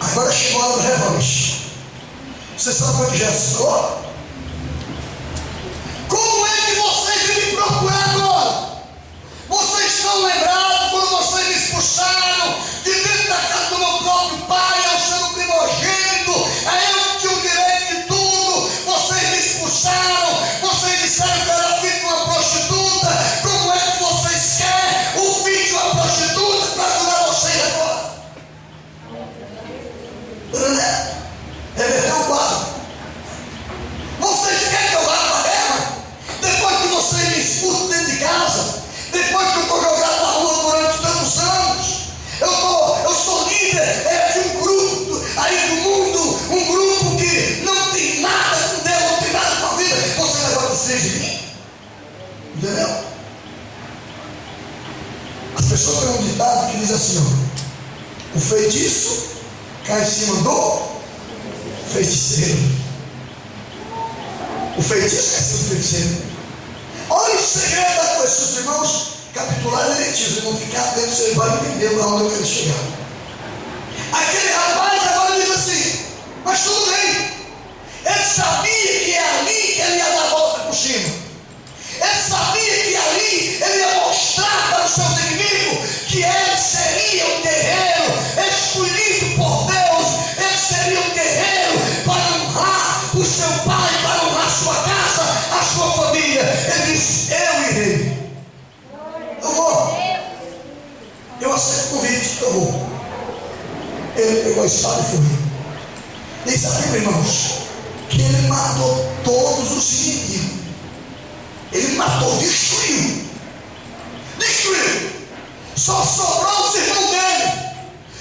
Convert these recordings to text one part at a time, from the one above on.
Agora chegou a hora do revanche. Você sabe o que Jesus falou? Como é que vocês vêm me procurar agora? Vocês estão lembrados quando vocês me expulsaram de dentro da casa do meu próprio pai, eu sendo primogênito, aí eu tinha o direito de tudo. Vocês me expulsaram, vocês disseram que eu era filho de uma prostituta. Como é que vocês querem o filho de uma prostituta para ajudar vocês agora? Reverteu o quadro. Vocês querem que eu vá para a guerra? Depois que vocês me expulsam dentro de casa, depois que eu estou jogado na rua durante tantos anos, eu sou líder de um grupo aí do mundo, um grupo que não tem nada com Deus, não tem nada com a vida. Você agora precisa de mim. Entendeu? As pessoas têm um ditado que diz assim, ó: o feitiço cai em cima do feiticeiro. O feitiço cai em cima do feiticeiro. Olha o segredo da coisa, se os irmãos capitularem direitinho, vocês vão ficar dentro, vocês vão entender para onde eu quero chegar. Aquele rapaz agora diz assim: mas tudo bem. Ele sabia que é ali que ele ia dar a volta por cima. Ele sabia que ali ele ia mostrar para os seus inimigos que ele seria um guerreiro escolhido por Deus. Ele seria um guerreiro para honrar o seu pai, para honrar sua casa, a sua família. Ele disse: eu irei. Eu vou. Eu aceito o convite, eu vou. Ele pegou a espada e foi. Diz a Bíblia, irmãos, que ele matou todos os inimigos. Ele matou, destruiu. Destruiu. Só sobrou os irmãos dele.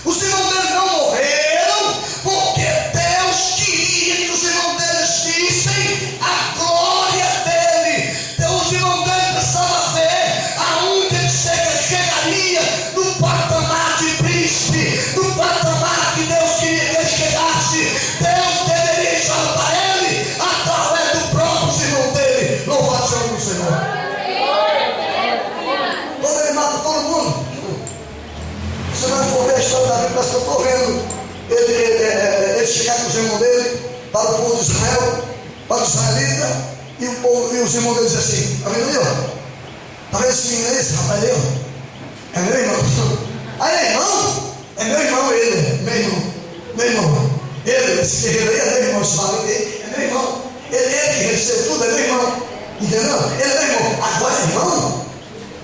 Os irmãos dele não morreram, porque Deus queria que os irmãos deles vissem a glória dele. Os irmãos dele precisavam ver aonde ele chegaria, no patamar de príncipe, no patamar que Deus queria que ele chegasse. Deus deveria exaltar ele através do próprio irmão dele. Louvado seja o Senhor. Quando ele mata todo mundo, você vai for ver a história da Bíblia, parece que eu estou vendo ele chegar com os irmãos dele para o povo de Israel, para os israelitas, e o povo e os irmãos dele dizem assim: está vendo ali, ó? Está vendo esse menino aí, esse rapaz aí, ó? É meu irmão. Ah, é irmão? É meu irmão ele, meu irmão. Meu irmão. Ele, esse guerreiro aí é meu irmão, esse valente aí é meu irmão. Ele que recebeu tudo, é meu irmão. Entendeu? Ele é meu irmão. Agora é irmão?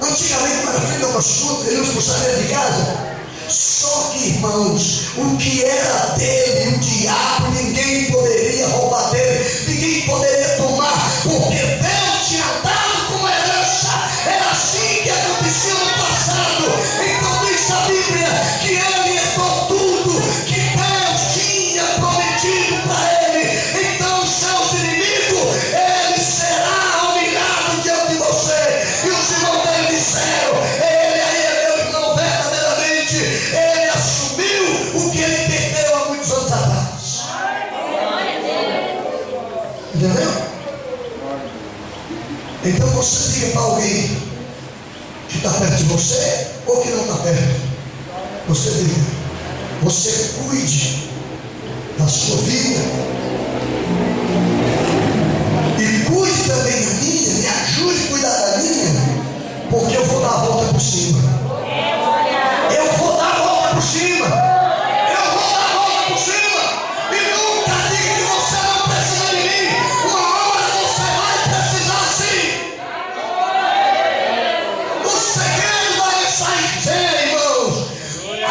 Antigamente, quando era filho da prostituta, ele não expulsava ele de casa. Só que, irmãos, o que era dele, o diabo, ninguém poderia roubar dele, ninguém poderia tomar, porque Deus tinha dado como herança. Era assim que acontecia no passado. Então diz a Bíblia que ele herdou tudo que Deus tinha prometido para ele. Então os seus inimigos, ele será humilhado diante de você. E os irmãos dele disseram: ele aí é meu irmão verdadeiramente. Ele assumiu o que ele perdeu há muitos anos atrás. Entendeu? Então você diga para alguém que está perto de você ou que não está perto. Você diga: você cuide da sua vida e cuide também da minha, me ajude a cuidar da minha, porque eu vou dar a volta por cima. Eu vou dar a volta por cima. Eu vou dar a volta por cima. E nunca diga que você não precisa de mim. Uma hora você vai precisar sim. O segredo vai sair dele, irmãos.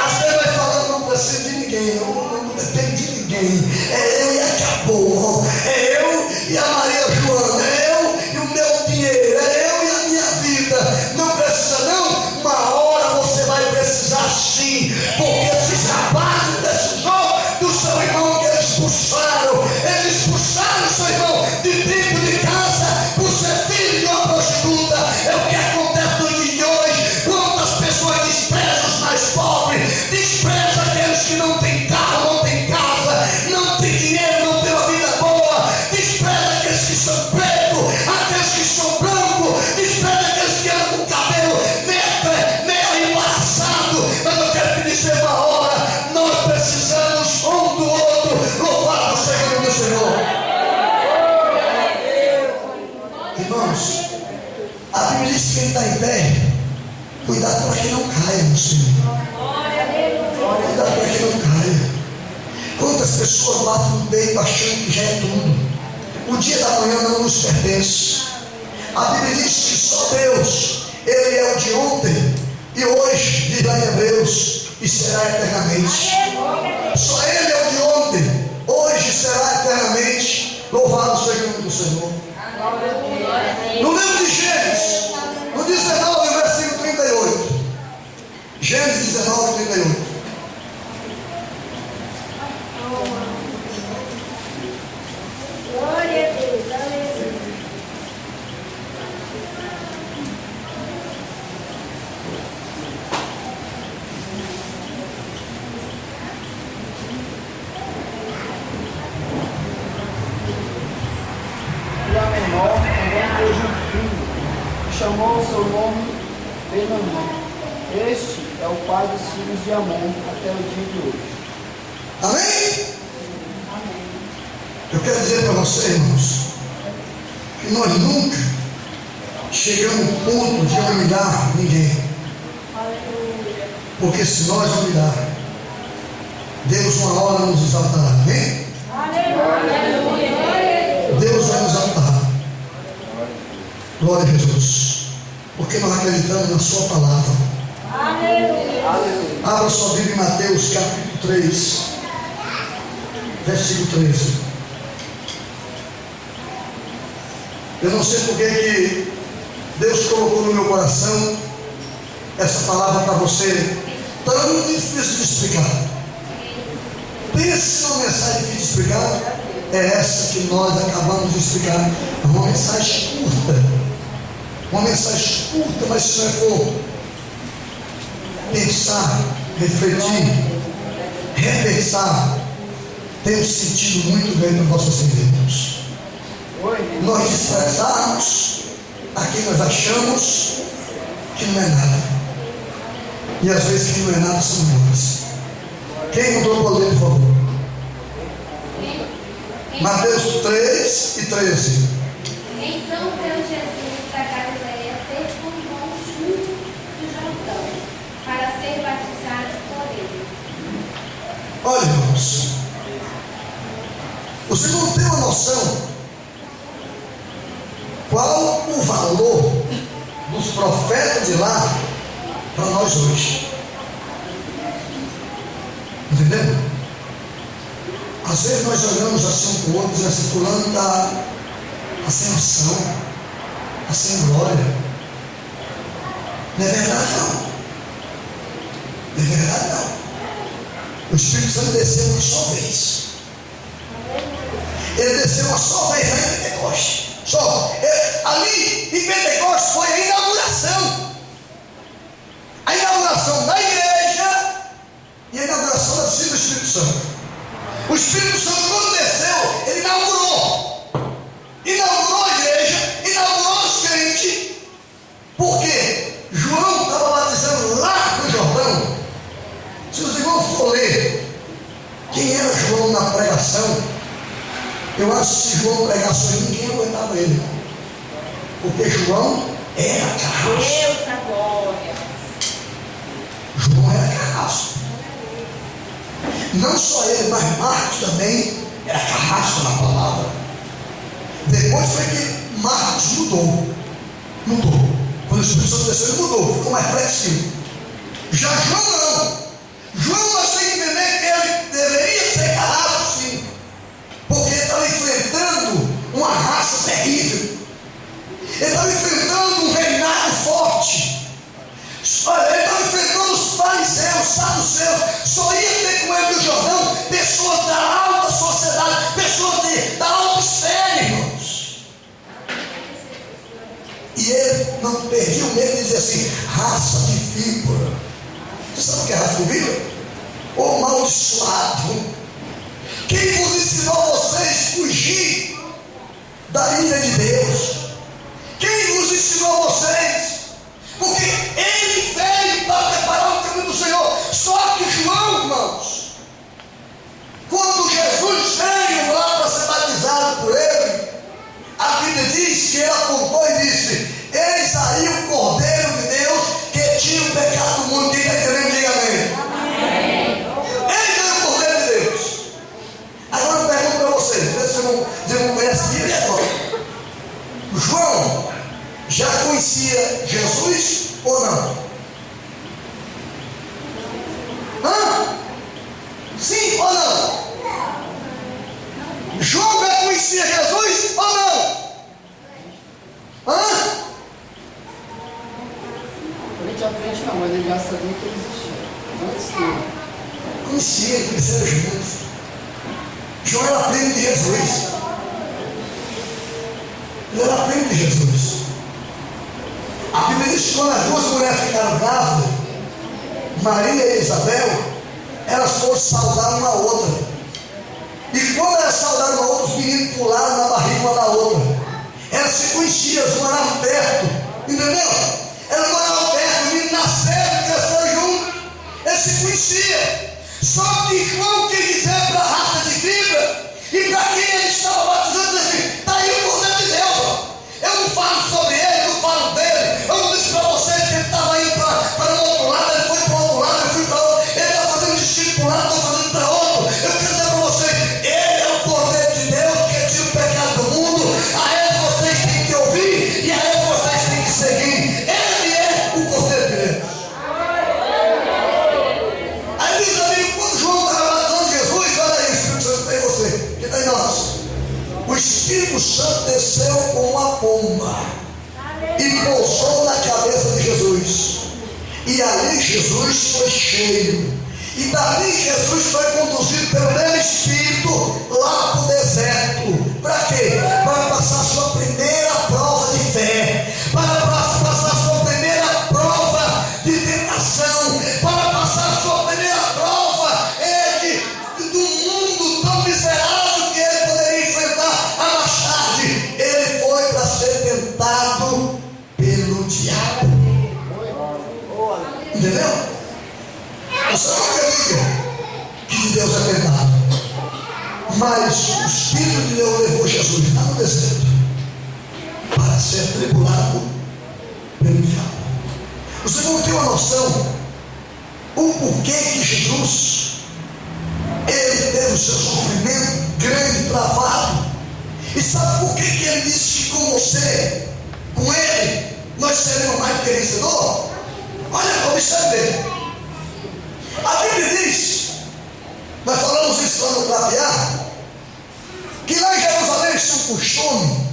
Às vezes vai falando: não preciso de ninguém, não depende de ninguém. É eu e acabou. É eu e a Maria Joana. É eu e o meu dinheiro. É eu e a minha vida. Não precisa não. Uma hora você vai precisar sim. Porque esses rapazes precisou do seu irmão que eles expulsaram. Eles expulsaram o seu irmão de dentro de casa por ser filho de uma prostituta. É o que acontece no dia de hoje. Quantas pessoas desprezam os mais pobres, desprezam aqueles que não têm carro, não têm casa, não têm dinheiro, não têm uma vida boa, desprezam aqueles que são pretos, aqueles que são brancos, desprezam aqueles que andam com o cabelo meio embaraçado. Mas eu quero te dizer uma que ele está em pé, cuidado para que não caia no Senhor. Cuidado para que não caia. Quantas pessoas batem no peito achando que já é tudo? O dia da manhã não nos pertence. A Bíblia diz que só Deus, Ele é o de ontem e hoje, diz lá em Hebreus, e será eternamente. Só Ele é o de ontem, hoje será eternamente. Louvado seja o nome do Senhor. No livro de Gênesis, no 19, versículo 38. Gênesis 19, 38. Glória a Deus, aleluia. E a menor também teve um filho, e chamou o seu nome Benamim. Este é o pai dos filhos de Amon até o dia de hoje. Amém? Eu quero dizer para você, irmãos, que nós nunca chegamos ao ponto de humilhar ninguém. Porque se nós humilhar, Deus uma hora nos exaltará. Amém? Deus vai nos exaltar. Glória a Jesus. Porque nós acreditamos na sua palavra. Abra sua Bíblia em Mateus capítulo 3, versículo 13. Eu não sei porque que Deus colocou no meu coração essa palavra para você, tão difícil de explicar. Pense numa mensagem difícil de explicar. É essa que nós acabamos de explicar. É uma mensagem curta. Uma mensagem curta, mas se não for pensar, refletir, repensar, tem um sentido muito grande para nossas vidas. Nós desprezarmos a quem nós achamos que não é nada. E às vezes quem não é nada são nós. Quem mudou para ler, por favor? Mateus 3 e 13. Então veio Jesus da Galileia, fez com João junto do Jordão, para ser batizado por ele. Olha, irmãos, você não tem uma noção qual o valor dos profetas de lá para nós hoje. Entendeu? Às vezes nós olhamos assim um para o outro e dizemos assim: fulano está sem unção, está sem glória. Não é verdade não. Não é verdade não. O Espírito Santo desceu uma só vez. Ele desceu uma só vez lá em Pentecoste. Só. Ali em Pentecoste foi a inauguração. A inauguração da igreja e a inauguração da visita do Espírito Santo. O Espírito Santo, quando desceu, ele inaugurou. Inaugurou a igreja, inaugurou os crentes. Por quê? João estava batizando lá no Jordão. Se os irmãos for ler quem era João na pregação, eu acho que se João pregasse, ninguém aguentava ele. Porque João era carrasco. Deus da glória. João era carrasco. Não só ele, mas Marcos também era carrasco na palavra. Depois foi que Marcos mudou. Quando o Espírito Santo desceu, ele mudou, ficou mais flexível. Já João não. João, nós temos que entender que ele deveria ser carrasco, sim. Porque ele estava enfrentando uma raça terrível. Ele estava enfrentando um reinado forte. Olha, ele estava enfrentando os fariseus, saduceus. Só ia ter com ele no Jordão pessoas da alta sociedade, pessoas da alta esfera, irmãos. E ele não perdia o medo de dizer assim: raça de víbora. Você sabe o que é raça de víbora? Ô maldiçoado, quem vos ensinou a vocês fugir da ira de Deus? Quem vos ensinou a vocês? Porque ele veio para preparar o caminho do Senhor. Só que João, irmãos, quando Jesus veio lá para ser batizado por ele, a Bíblia diz que ele apontou e disse: eis aí o cordeiro Sim ou não? João já conhecia Jesus ou não? Hã? Frente a frente não, mas ele já sabia que ele existia. Antes dele. Conhecia, ele cresceram juntos. João era primo de Jesus. Ele era primo de Jesus. A Bíblia diz que quando as duas mulheres ficaram grávidas, Maria e Isabel, elas foram saudar uma a outra. E quando elas saudaram uma a outra, os meninos pularam na barriga uma da outra. Elas se conheciam, elas moravam perto. Entendeu? Elas moravam perto, os meninos nasceram, cresceram juntos. Eles se conheciam. Só que João quis dizer para a raça de fibra e para quem ele estava batizando, assim, está aí o poder de Deus. Ó. Eu não falo sobre ele, não falo dele. Eu não disse para vocês que ele estava indo para o outro lado, ele foi para o outro lado, ele foi para o outro. Ele está fazendo destino para um lado, está fazendo para outro. Eu quero dizer para vocês, ele é o poder de Deus que tira o pecado do mundo. A ele vocês têm que ouvir e a ele vocês têm que seguir. Ele é o poder de Deus. Aí diz ali, quando João estava batizando Jesus, olha aí, o Espírito Santo tem você, que está em nós. O Espírito Santo desceu com uma pomba e pousou na cabeça de Jesus. E ali Jesus foi cheio. E dali Jesus foi conduzido pelo mesmo Espírito lá para o deserto. Para quê? Para passar a sua primeira prova de fé. Para passar a sua primeira prova de tentação. Para passar a sua primeira prova do mundo tão miserável que ele poderia enfrentar a mais tarde. Ele foi para ser tentado pelo diabo. Entendeu? Você não acredita que Deus é tentado. Mas o Espírito de Deus levou Jesus lá no deserto para ser tribulado pelo diabo. Você não tem uma noção o porquê que Jesus ele teve o seu sofrimento grande, travado. E sabe por que ele disse que com você, com ele, nós seremos mais que vencedor? Olha, observe. A Bíblia diz, nós falamos isso lá no Clapear, que lá em Jerusalém tinha um costume,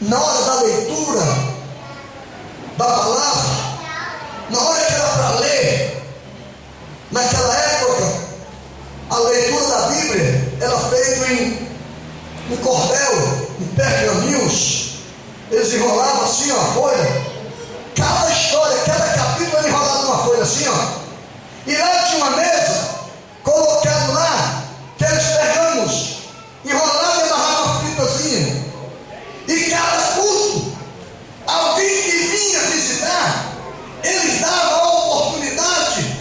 na hora da leitura da palavra, na hora que era para ler, naquela época, a leitura da Bíblia era feita no cordel, em pergaminhos. Eles enrolavam assim, ó, a folha. Cada história, cada capítulo era enrolado numa folha assim, ó. E lá tinha uma mesa, colocado lá, aqueles pergamos, enrolado e amarrado uma fitazinha. E cada culto, alguém que vinha visitar, eles davam a oportunidade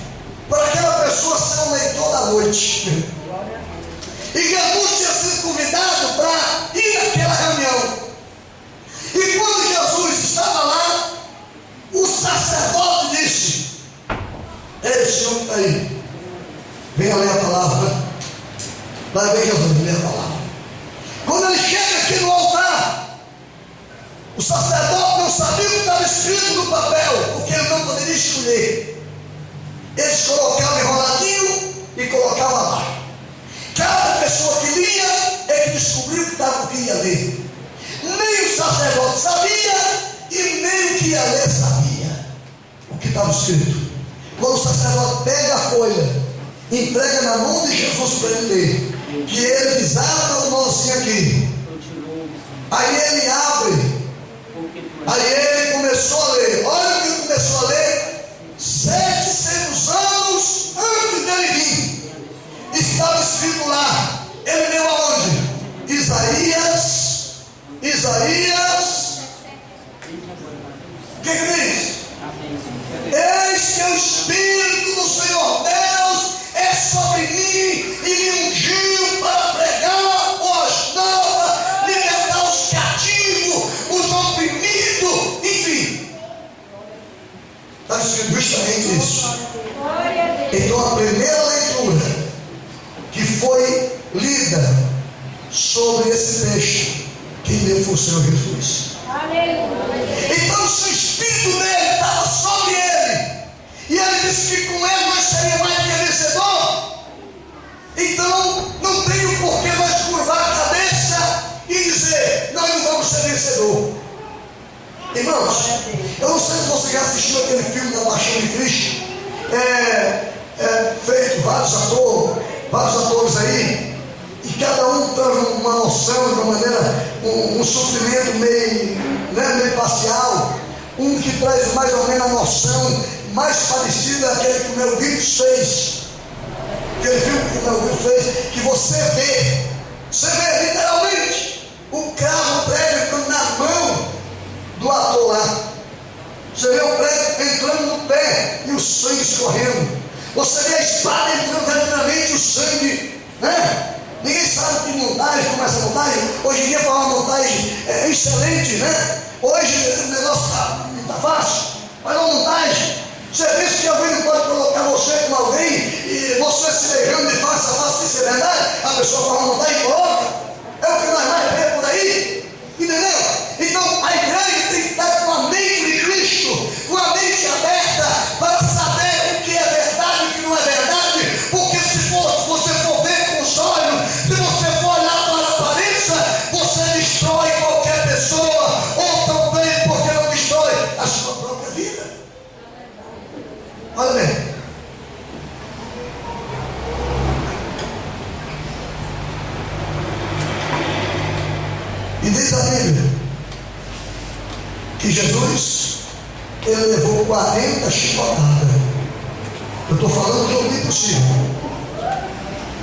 para aquela pessoa ser um leitor da noite. E Jesus tinha sido convidado para ir naquela reunião. E quando Jesus estava lá, o sacerdote disse: ei, senhor que está aí, venha ler a palavra. Vai ver Jesus, ler a palavra. Quando ele chega aqui no altar, o sacerdote não sabia o que estava escrito no papel, porque ele não poderia escolher. Eles colocavam enroladinho e colocavam lá. Cada pessoa que lia é que descobriu o que ia ler. Nem o sacerdote sabia e nem o que ia ler sabia o que estava escrito. Quando o sacerdote pega a folha, entrega na mão de Jesus para ele ler, que ele desata o nozinho aqui. Aí ele abre. Aí ele começou a ler. Olha o que ele começou a ler. 700 anos antes dele vir, estava escrito lá. Ele leu aonde? Isaías. O que diz? Eis que o Espírito do Senhor Deus é sobre mim e me ungiu para pregar boas novas, libertar os cativos, os oprimidos, enfim. Está escrito justamente isso. Então a primeira leitura que foi lida sobre esse texto, quem deu foi o Senhor Jesus. Então se o Espírito dele estava sobre ele, e ele disse que com ele nós seríamos mais que vencedor, então vencedor. Irmãos, eu não sei se você já assistiu aquele filme da Paixão de Cristo, feito vários atores aí, e cada um traz uma noção, de uma maneira, um sofrimento meio parcial, um que traz mais ou menos a noção mais parecida àquele que o Mel Gibson fez, aquele filme que o Mel Gibson fez, que você vê literalmente o cravo prego na mão do ator lá. Você vê o prego entrando no pé e o sangue escorrendo. Você vê a espada entrando verdadeiramente, o sangue, né? Ninguém sabe que montagem, como essa montagem. Hoje em dia foi uma montagem excelente, né? Hoje o negócio não está fácil, mas uma montagem. Você pensa que alguém não pode colocar você com alguém e você se beijando de face a face, se é verdade? A pessoa faz uma montagem e coloca. É o que nós mais vemos por aí. Entendeu? Então a igreja tem que estar com a mente de Cristo, com a mente aberta para saber o que é verdade e o que não é verdade. Porque se você for ver com os olhos, se você for olhar para a aparência, você destrói qualquer pessoa, ou também porque não destrói a sua própria vida. Olha bem. E diz a Bíblia que Jesus, ele levou 40 chicotadas. Eu estou falando do impossível.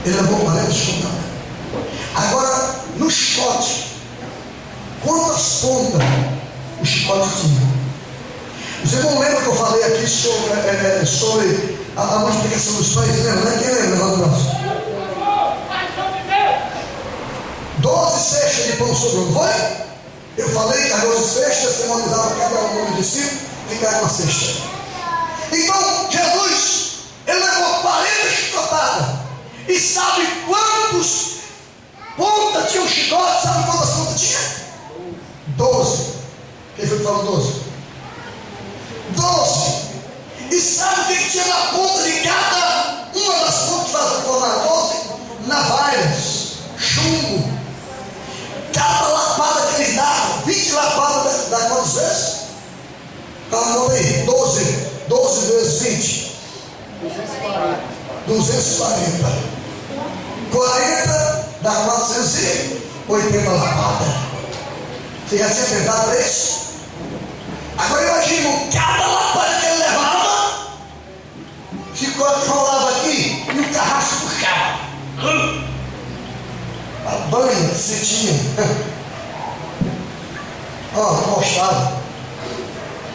Ele levou 40 chicotadas. Agora, no chicote, quantas pontas o chicote tinha? Os irmãos lembram que eu falei aqui sobre a multiplicação dos pães? Lembra, né? Quem lembra lá do nosso? 12 cestas de pão sobrou, não foi? Eu falei que as 12 cestas simbolizavam cada um dos discípulos, ficaram uma cesta. Então, Jesus, ele levou 40 chicotadas. E sabe quantos pontas tinha o chicote? Sabe quantas pontas tinha? 12. Quem foi que falou 12? 12. E sabe o que tinha na ponta de cada uma das pontas que fazem formar 12? Navalhas, chumbo. Cada lapada que eles davam, 20 lapadas dá quantas vezes? Calma aí, 12 vezes 20. 240. 40 dá 480 lapadas. Você já tinha tentado isso? Agora imagina, cada lapada que ele levava, o chicote rolava aqui e o carrasco puxava. A banha que você tinha, mostrava,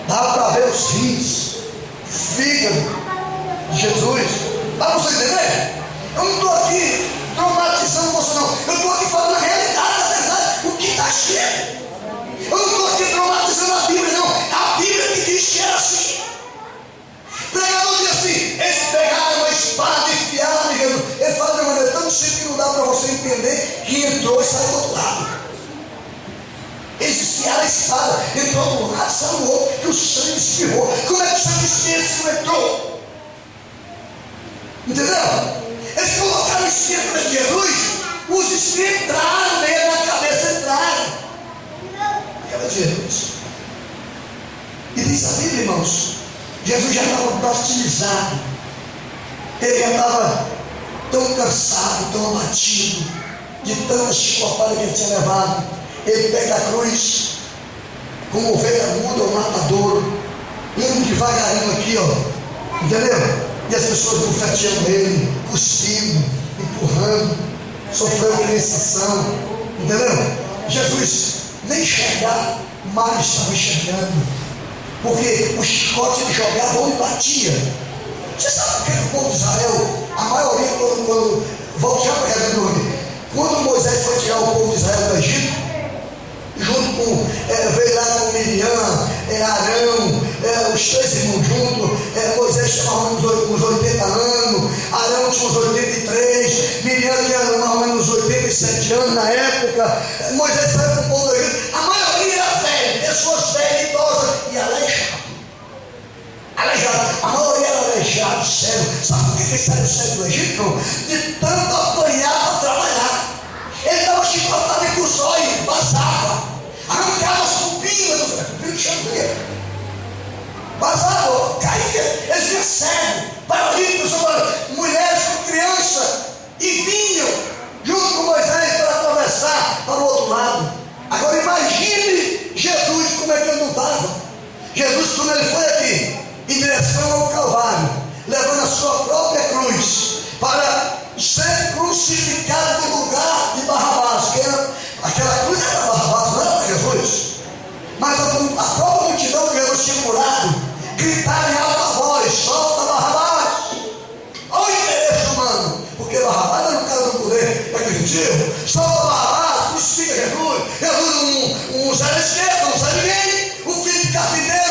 dava para ver os rins, fígado de Jesus. Dá para você entender? Eu não estou aqui traumatizando você, não. Eu estou aqui falando a realidade, a verdade, o que está escrito. Eu não estou aqui traumatizando a Bíblia, não. A Bíblia que diz que era assim. O pregador diz assim: eles pegaram uma espada e enfiaram em Jesus. Ele fala de uma maneira tão simples que não dá para você entender que entrou e saiu do outro lado. Eles enfiaram a espada, entrou do lado, saiu do outro, que o sangue espirrou. Como é que o sangue espirrou se não entrou? Entendeu? Eles colocaram o espírito para Jesus, os espíritos entraram nele na cabeça, entraram. Aquela de Jesus. E diz a Bíblia, irmãos, Jesus já estava martirizado, ele já estava tão cansado, tão abatido, de tanta chicotada que ele tinha levado. Ele pega a cruz, como ovelha muda ou matadouro, indo devagarinho aqui, entendeu? E as pessoas bufeteando ele, cuspindo, empurrando, sofreu pensação, entendeu? Jesus nem enxergar mais estava enxergando, porque o chicote ele jogava ou batia. Você sabe o que o povo de Israel, a maioria, quando volta já para a realidade, quando Moisés foi tirar o povo de Israel do Egito, junto com, veio lá com Miriam, Arão, os 3 irmãos juntos, Moisés tinha mais ou menos uns 80 anos, Arão tinha uns 83, Miriam tinha mais ou menos uns 87 anos na época. Moisés saiu com o povo do Egito, a maioria era velha, pessoas velhas, idosas e aleijado, a maioria era aleijado, cego. Sabe por que ele saiu cego do Egito? De tanto apanhar para trabalhar. Ele estava chicotado com os olhos, vazava, arrancava chão dele. Vazava, caía, eles vinham cego, paralíticos, mulheres com criança, e vinham junto com Moisés para atravessar para o outro lado. Agora imagine Jesus como é que ele não estava. Jesus, quando ele foi aqui, em direção ao Calvário, levando a sua própria cruz para ser crucificado no lugar de Barrabás, que era, aquela cruz era Barrabás, não era Jesus. Mas a própria multidão que Jesus tinha curado, gritaram em alta voz: solta Barrabás! Olha o interesse humano, porque Barrabás era um cara do poder aquisitivo. Solta Barrabás, crucifica Jesus. Jesus um zero esquerdo, não sabe ninguém, o filho de carpinteiro.